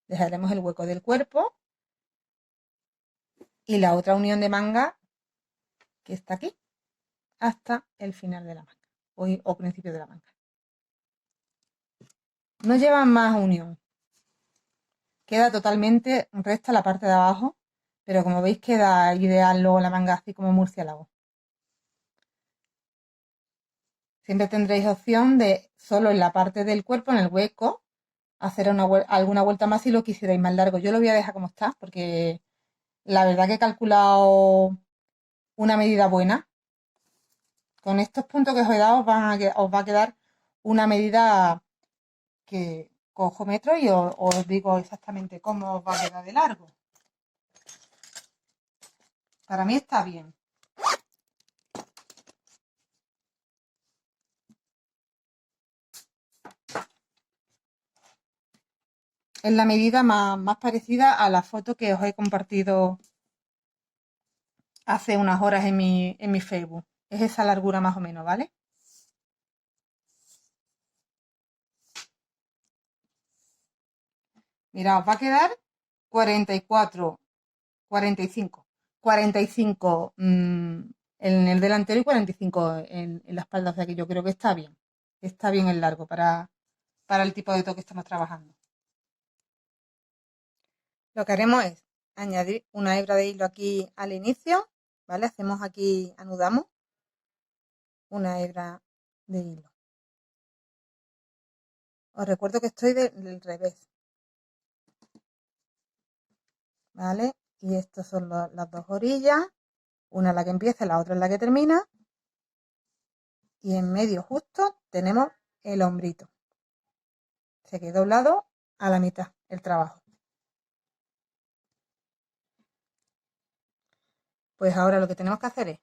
Speaker 1: Dejaremos el hueco del cuerpo. Y la otra unión de manga que está aquí hasta el final de la manga o principio de la manga. No lleva más unión. Queda totalmente recta la parte de abajo, pero como veis queda ideal luego la manga así como murciélago. Siempre tendréis opción de solo en la parte del cuerpo, en el hueco, hacer alguna vuelta más si lo quisierais más largo. Yo lo voy a dejar como está, porque la verdad que he calculado una medida buena. Con estos puntos que os he dado os va a quedar una medida que cojo metro y os digo exactamente cómo os va a quedar de largo. Para mí está bien. Es la medida más parecida a la foto que os he compartido hace unas horas en mi Facebook. Es esa largura más o menos, ¿vale? Mira, os va a quedar 44, 45. 45 en el delantero y 45 en la espalda. O sea que yo creo que está bien. Está bien el largo para el tipo de toque que estamos trabajando. Lo que haremos es añadir una hebra de hilo aquí al inicio, ¿vale? Hacemos aquí, anudamos una hebra de hilo. Os recuerdo que estoy del revés, ¿vale? Y estas son las dos orillas, una es la que empieza y la otra es la que termina. Y en medio justo tenemos el hombrito. Se queda doblado a la mitad el trabajo. Pues ahora lo que tenemos que hacer es,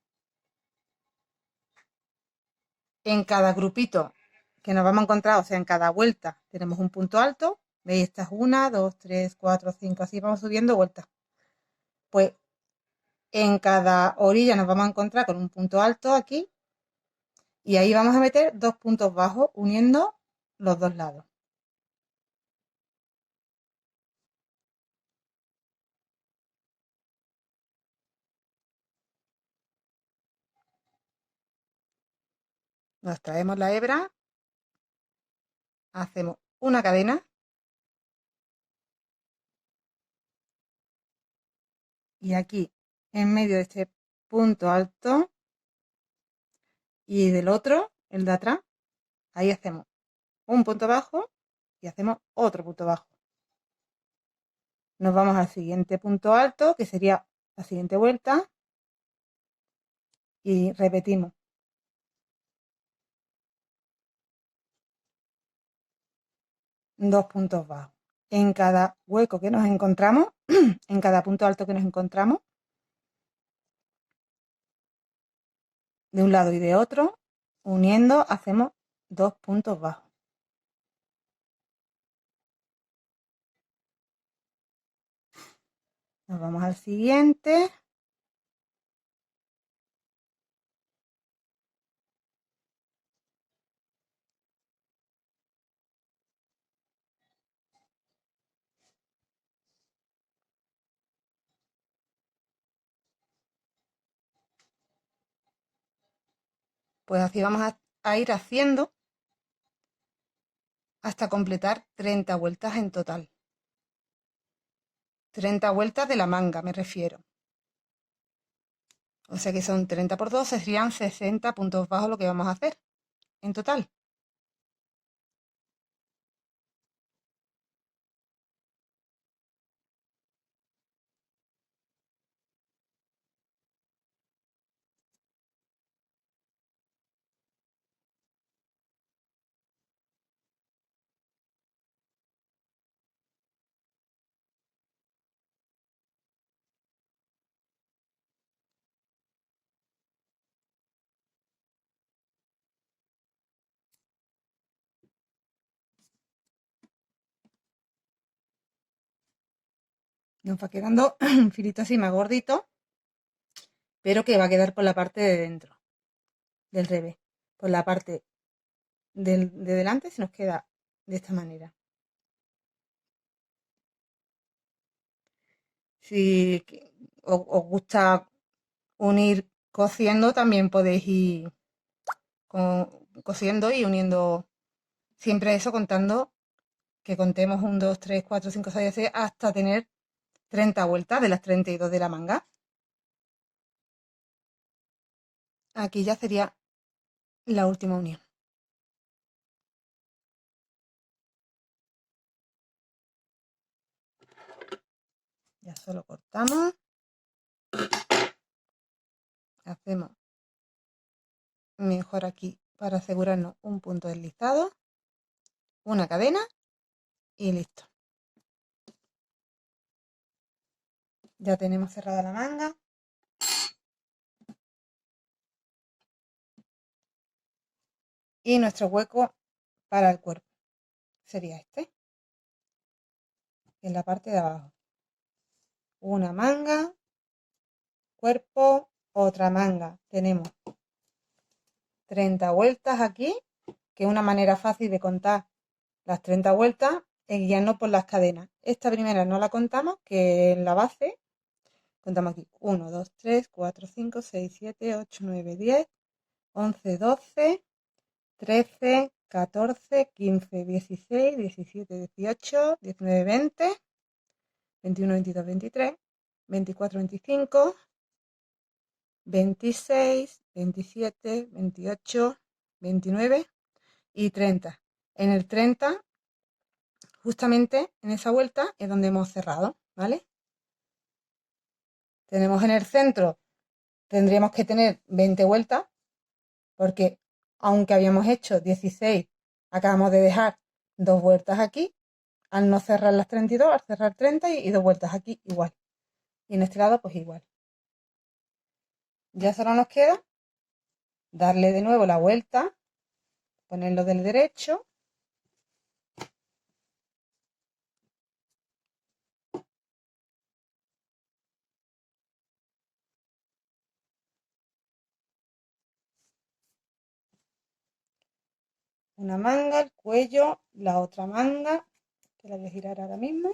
Speaker 1: en cada grupito que nos vamos a encontrar, o sea, en cada vuelta, tenemos un punto alto. ¿Veis? Esta es 1, 2, 3, 4, 5, así vamos subiendo vueltas. Pues en cada orilla nos vamos a encontrar con un punto alto aquí y ahí vamos a meter dos puntos bajos uniendo los dos lados. Nos traemos la hebra, hacemos una cadena y aquí en medio de este punto alto y del otro, el de atrás, ahí hacemos un punto bajo y hacemos otro punto bajo. Nos vamos al siguiente punto alto, que sería la siguiente vuelta, y repetimos. Dos puntos bajos. En cada hueco que nos encontramos, en cada punto alto que nos encontramos, de un lado y de otro, uniendo, hacemos dos puntos bajos. Nos vamos al siguiente. Pues así vamos a ir haciendo hasta completar 30 vueltas en total. 30 vueltas de la manga, me refiero. O sea que son 30 por 2, serían 60 puntos bajos lo que vamos a hacer en total. Nos va quedando un filito así más gordito, pero que va a quedar por la parte de dentro, del revés. Por la parte de delante se nos queda de esta manera. Si os gusta unir cosiendo, también podéis ir cosiendo y uniendo siempre eso contando que contemos 1, 2, 3, 4, 5, 6, 7 hasta tener 30 vueltas de las 32 de la manga. Aquí ya sería la última unión. Ya solo cortamos. Hacemos mejor aquí para asegurarnos un punto deslizado, una cadena y listo. Ya tenemos cerrada la manga. Y nuestro hueco para el cuerpo sería este, en la parte de abajo. Una manga, cuerpo, otra manga. Tenemos 30 vueltas aquí, que es una manera fácil de contar las 30 vueltas es guiarnos por las cadenas. Esta primera no la contamos, que en la base contamos aquí 1, 2, 3, 4, 5, 6, 7, 8, 9, 10, 11, 12, 13, 14, 15, 16, 17, 18, 19, 20, 21, 22, 23, 24, 25, 26, 27, 28, 29 y 30. En el 30, justamente en esa vuelta es donde hemos cerrado, ¿vale? Tenemos en el centro, tendríamos que tener 20 vueltas, porque aunque habíamos hecho 16, acabamos de dejar dos vueltas aquí, al no cerrar las 32, al cerrar 30 y dos vueltas aquí igual. Y en este lado pues igual. Ya solo nos queda darle de nuevo la vuelta, ponerlo del derecho, una manga, el cuello, la otra manga, que la voy a girar ahora mismo.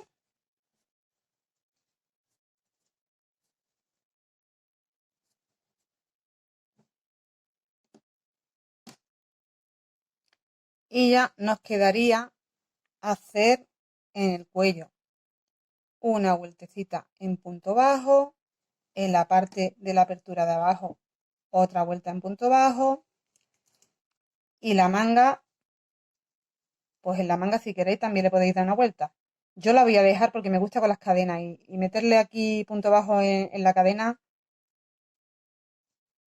Speaker 1: Y ya nos quedaría hacer en el cuello una vueltecita en punto bajo, en la parte de la apertura de abajo otra vuelta en punto bajo y la manga, pues en la manga si queréis también le podéis dar una vuelta. Yo la voy a dejar porque me gusta con las cadenas y meterle aquí punto bajo en la cadena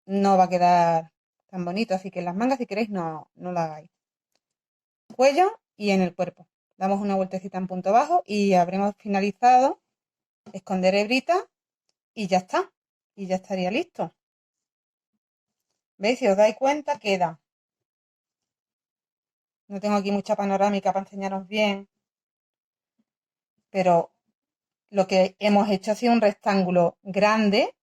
Speaker 1: no va a quedar tan bonito, así que en las mangas si queréis no la hagáis. Cuello y en el cuerpo. Damos una vueltecita en punto bajo y habremos finalizado, esconder hebrita y ya está. Y ya estaría listo. ¿Veis? Si os dais cuenta queda. No tengo aquí mucha panorámica para enseñaros bien, pero lo que hemos hecho ha sido un rectángulo grande,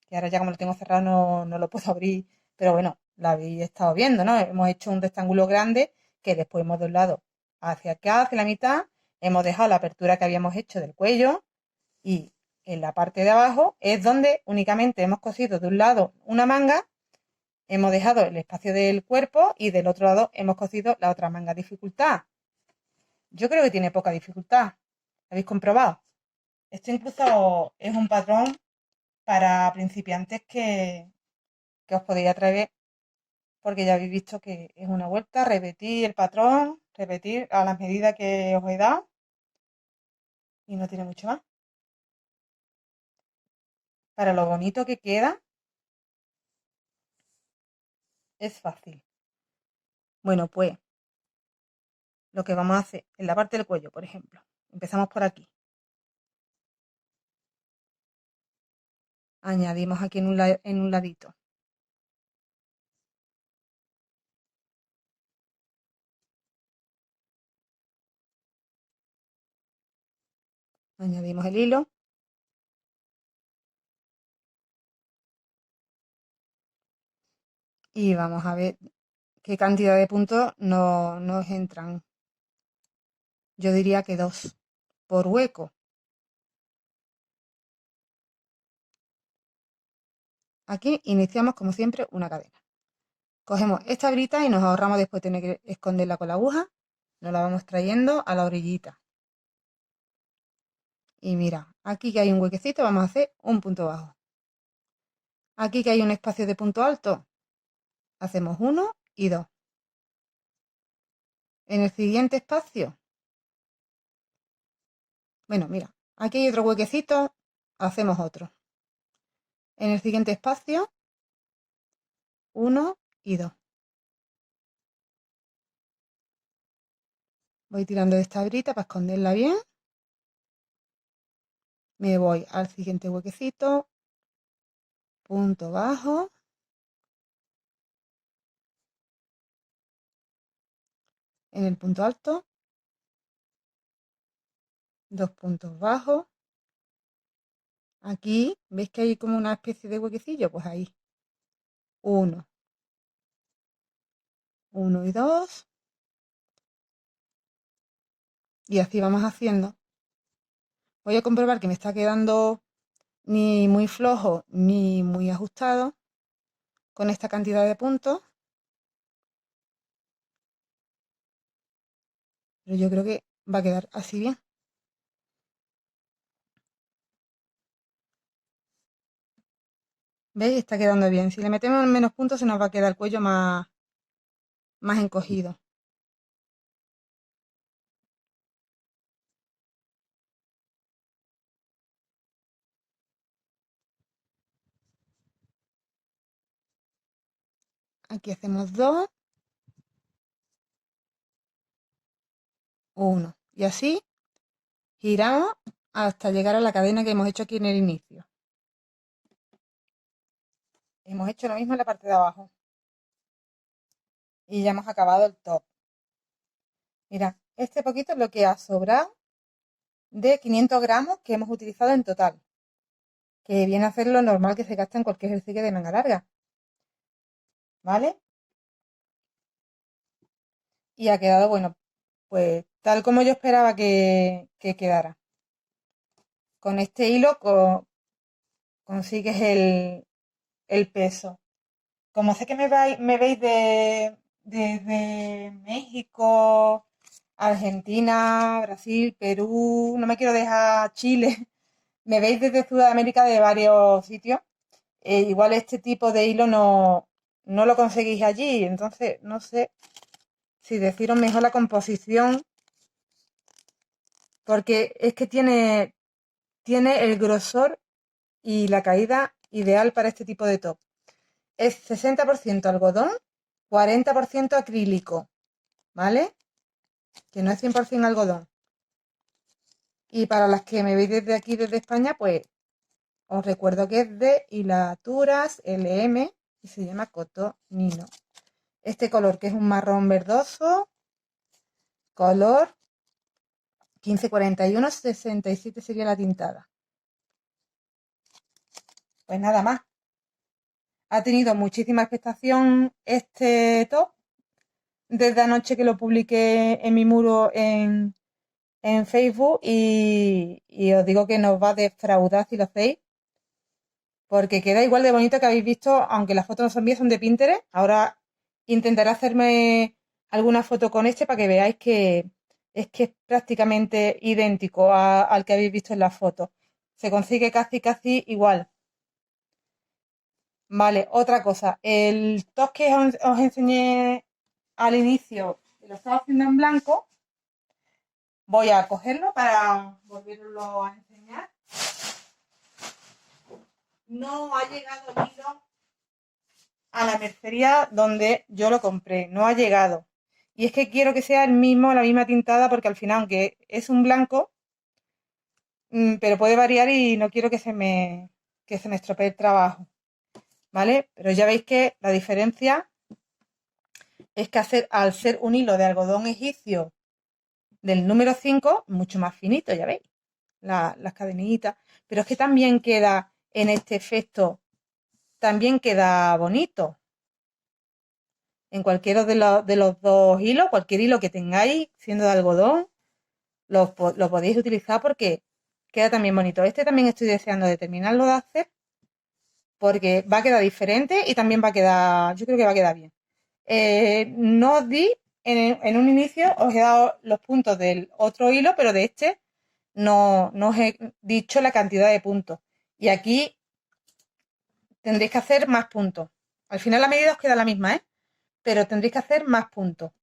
Speaker 1: que ahora ya como lo tengo cerrado no lo puedo abrir, pero bueno, lo habéis estado viendo, ¿no? Hemos hecho un rectángulo grande que después hemos doblado hacia acá, hacia la mitad, hemos dejado la apertura que habíamos hecho del cuello y en la parte de abajo es donde únicamente hemos cosido de un lado una manga, hemos dejado el espacio del cuerpo y del otro lado hemos cosido la otra manga. Dificultad. Yo creo que tiene poca dificultad. ¿Habéis comprobado? Esto incluso es un patrón para principiantes que os podéis atrever porque ya habéis visto que es una vuelta, repetir el patrón, repetir a las medidas que os he dado y no tiene mucho más. Para lo bonito que queda, es fácil. Bueno, pues lo que vamos a hacer en la parte del cuello, por ejemplo. Empezamos por aquí. Añadimos aquí en un ladito. Añadimos el hilo. Y vamos a ver qué cantidad de puntos nos entran. Yo diría que 2 por hueco. Aquí iniciamos como siempre una cadena. Cogemos esta grita y nos ahorramos después tener que esconderla con la aguja. Nos la vamos trayendo a la orillita. Y mira, aquí que hay un huequecito vamos a hacer un punto bajo. Aquí que hay un espacio de punto alto, hacemos 1 y 2. En el siguiente espacio, bueno, mira, aquí hay otro huequecito, hacemos otro. En el siguiente espacio, 1 y 2. Voy tirando de esta brita para esconderla bien. Me voy al siguiente huequecito, punto bajo. En el punto alto, 2 puntos bajos. Aquí, ¿veis que hay como una especie de huequecillo? Pues ahí, 1, 1 y 2. Y así vamos haciendo. Voy a comprobar que me está quedando ni muy flojo ni muy ajustado con esta cantidad de puntos. Pero yo creo que va a quedar así bien. ¿Veis? Está quedando bien. Si le metemos menos puntos se nos va a quedar el cuello más encogido. Aquí hacemos 2, 1. Y así giramos hasta llegar a la cadena que hemos hecho aquí en el inicio. Hemos hecho lo mismo en la parte de abajo. Y ya hemos acabado el top. Mira, este poquito es lo que ha sobrado de 500 gramos que hemos utilizado en total. Que viene a ser lo normal que se gasta en cualquier ejercicio de manga larga. ¿Vale? Y ha quedado, bueno, pues tal como yo esperaba que quedara. Con este hilo consigues el peso. Como sé que me veis desde México, Argentina, Brasil, Perú, no me quiero dejar Chile. Me veis desde Sudamérica de varios sitios. Igual este tipo de hilo no lo conseguís allí, entonces no sé si deciros mejor la composición, porque es que tiene el grosor y la caída ideal para este tipo de top. Es 60% algodón, 40% acrílico, ¿vale? Que no es 100% algodón. Y para las que me veis desde aquí, desde España, pues os recuerdo que es de Hilaturas LM y se llama Cotonino. Este color que es un marrón verdoso, color 1541, 67 sería la tintada. Pues nada más. Ha tenido muchísima expectación este top desde anoche que lo publiqué en mi muro en Facebook y os digo que nos va a defraudar si lo hacéis porque queda igual de bonito que habéis visto, aunque las fotos no son mías, son de Pinterest. Ahora intentaré hacerme alguna foto con este para que veáis que es prácticamente idéntico al que habéis visto en la foto. Se consigue casi igual. Vale, otra cosa. El top que os enseñé al inicio, lo estaba haciendo en blanco. Voy a cogerlo para volverlo a enseñar. No ha llegado el hilo a la mercería donde yo lo compré. No ha llegado. Y es que quiero que sea el mismo, la misma tintada, porque al final, aunque es un blanco, pero puede variar y no quiero que se me estropee el trabajo. ¿Vale? Pero ya veis que la diferencia es que al ser un hilo de algodón egipcio del número 5, mucho más finito, ya veis, las cadenitas. Pero es que también queda en este efecto, también queda bonito. En cualquiera de los dos hilos, cualquier hilo que tengáis, siendo de algodón, lo podéis utilizar porque queda también bonito. Este también estoy deseando de terminarlo de hacer porque va a quedar diferente y también va a quedar, yo creo que va a quedar bien. No os di, en un inicio os he dado los puntos del otro hilo, pero de este no os he dicho la cantidad de puntos. Y aquí tendréis que hacer más puntos. Al final la medida os queda la misma, ¿eh? Pero tendréis que hacer más puntos.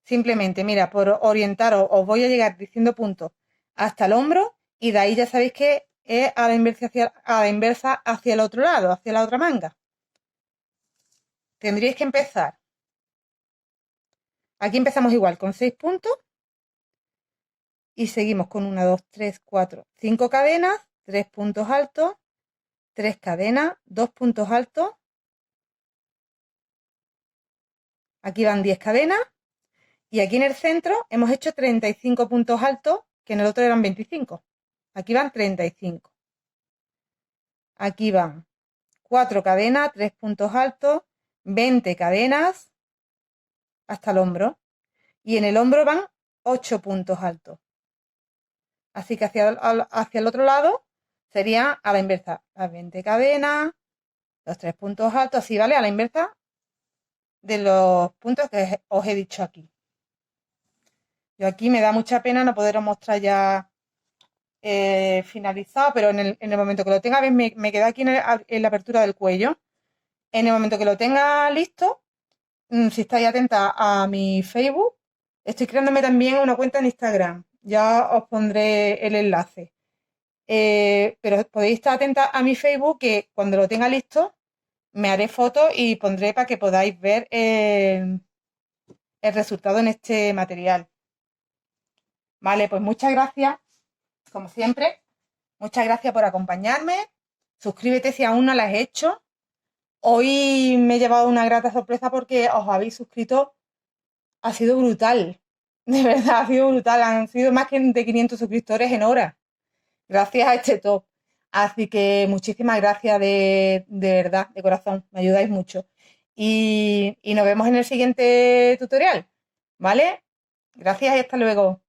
Speaker 1: Simplemente, mira, por orientaros, os voy a llegar diciendo puntos hasta el hombro y de ahí ya sabéis que es a la inversa hacia el otro lado, hacia la otra manga. Tendríais que empezar. Aquí empezamos igual, con 6 puntos y seguimos con 1, 2, 3, 4, 5 cadenas, 3 puntos altos, 3 cadenas, 2 puntos altos. Aquí van 10 cadenas y aquí en el centro hemos hecho 35 puntos altos, que en el otro eran 25. Aquí van 35. Aquí van 4 cadenas, 3 puntos altos, 20 cadenas hasta el hombro. Y en el hombro van 8 puntos altos. Así que hacia el otro lado sería a la inversa. Las 20 cadenas, los 3 puntos altos, así, ¿vale? A la inversa de los puntos que os he dicho aquí. Yo aquí me da mucha pena no poderos mostrar ya finalizado, pero en el momento que lo tenga, ¿ves? Me queda aquí en la apertura del cuello. En el momento que lo tenga listo, si estáis atenta a mi Facebook, estoy creándome también una cuenta en Instagram. Ya os pondré el enlace. Pero podéis estar atenta a mi Facebook que cuando lo tenga listo me haré fotos y pondré para que podáis ver el resultado en este material. Vale, pues muchas gracias, como siempre. Muchas gracias por acompañarme. Suscríbete si aún no lo has hecho. Hoy me he llevado una grata sorpresa porque os habéis suscrito. Ha sido brutal. De verdad, ha sido brutal. Han sido más de 500 suscriptores en horas. Gracias a este top. Así que muchísimas gracias de verdad, de corazón. Me ayudáis mucho. Y nos vemos en el siguiente tutorial. ¿Vale? Gracias y hasta luego.